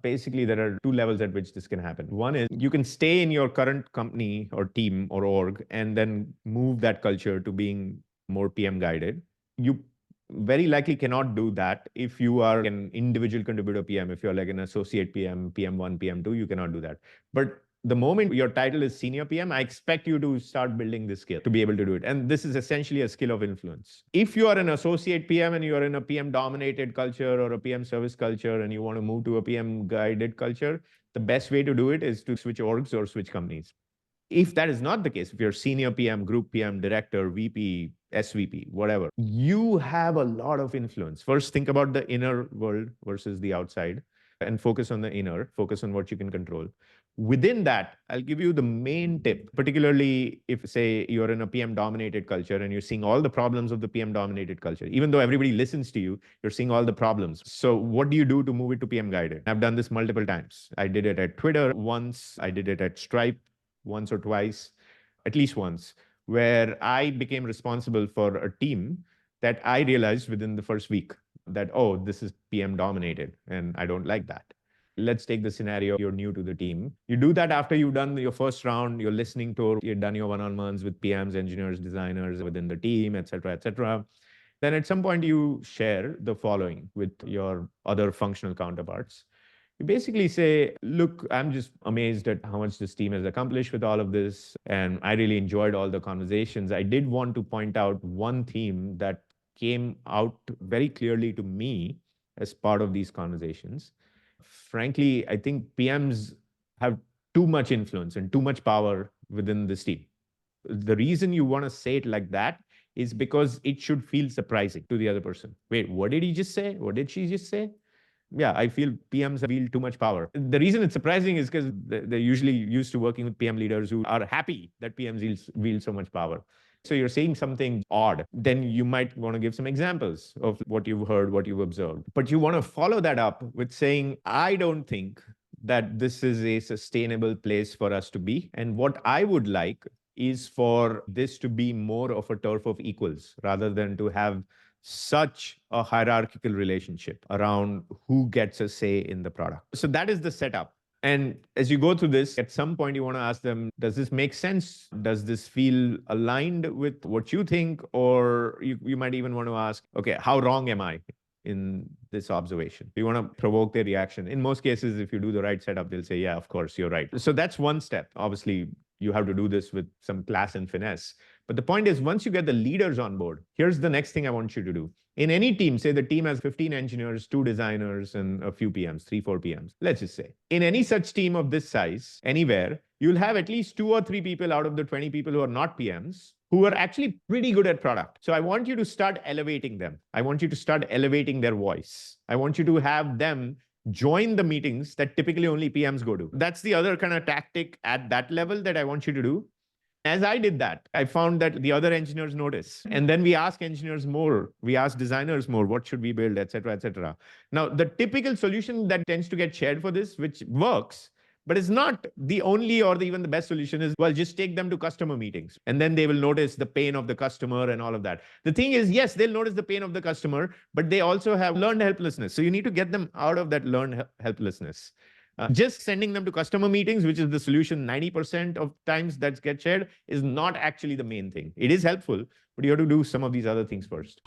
Basically, there are two levels at which this can happen. One is you can stay in your current company or team or org and then move that culture to being more PM guided. You very likely cannot do that if you are an individual contributor PM. If you're like an associate PM, PM1, PM2, you cannot do that. But the moment your title is senior PM, I expect you to start building this skill to be able to do it. And this is essentially a skill of influence. If you are an associate PM and you are in a PM dominated culture or a PM service culture and you want to move to a PM guided culture, the best way to do it is to switch orgs or switch companies. If that is not the case, if you're senior PM, group PM, director, VP, SVP, whatever, you have a lot of influence. First, think about the inner world versus the outside and focus on the inner, focus on what you can control. Within that, I'll give you the main tip, particularly if, say, you're in a PM-dominated culture and you're seeing all the problems of the PM-dominated culture. Even though everybody listens to you, you're seeing all the problems. So what do you do to move it to PM-guided? I've done this multiple times. I did it at Twitter once. I did it at Stripe once or twice, at least once, where I became responsible for a team that I realized within the first week that, oh, this is PM-dominated, and I don't like that. Let's take the scenario, you're new to the team. You do that after you've done your first round, your listening tour, you've done your one-on-ones with PMs, engineers, designers within the team, et cetera, et cetera. Then at some point you share the following with your other functional counterparts. You basically say, look, I'm just amazed at how much this team has accomplished with all of this. And I really enjoyed all the conversations. I did want to point out one theme that came out very clearly to me as part of these conversations. Frankly, I think PMs have too much influence and too much power within this team. The reason you want to say it like that is because it should feel surprising to the other person. Wait, what did he just say? What did she just say? Yeah, I feel PMs wield too much power. The reason it's surprising is because they're usually used to working with PM leaders who are happy that PMs wield so much power. So you're saying something odd, then you might want to give some examples of what you've heard, what you've observed. But you want to follow that up with saying, I don't think that this is a sustainable place for us to be. And what I would like is for this to be more of a turf of equals rather than to have such a hierarchical relationship around who gets a say in the product. So that is the setup. And as you go through this, at some point you want to ask them, does this make sense? Does this feel aligned with what you think? Or you might even want to ask, okay, how wrong am I in this observation? You want to provoke their reaction. In most cases, if you do the right setup, they'll say, yeah, of course, you're right. So that's one step. Obviously, you have to do this with some class and finesse. But the point is, once you get the leaders on board, here's the next thing I want you to do. In any team, say the team has 15 engineers, 2 designers, and a few PMs, 3, 4 PMs. Let's just say. In any such team of this size, anywhere, you'll have at least 2 or 3 people out of the 20 people who are not PMs who are actually pretty good at product. So I want you to start elevating them. I want you to start elevating their voice. I want you to have them join the meetings that typically only PMs go to. That's the other kind of tactic at that level that I want you to do. As I did that, I found that the other engineers notice. And then we ask engineers more, we ask designers more, what should we build, et cetera, et cetera. Now, the typical solution that tends to get shared for this, which works, but it's not the only or even the best solution is, well, just take them to customer meetings. And then they will notice the pain of the customer and all of that. The thing is, yes, they'll notice the pain of the customer, but they also have learned helplessness. So you need to get them out of that learned helplessness. Just sending them to customer meetings, which is the solution 90% of times that gets shared, is not actually the main thing. It is helpful, but you have to do some of these other things first.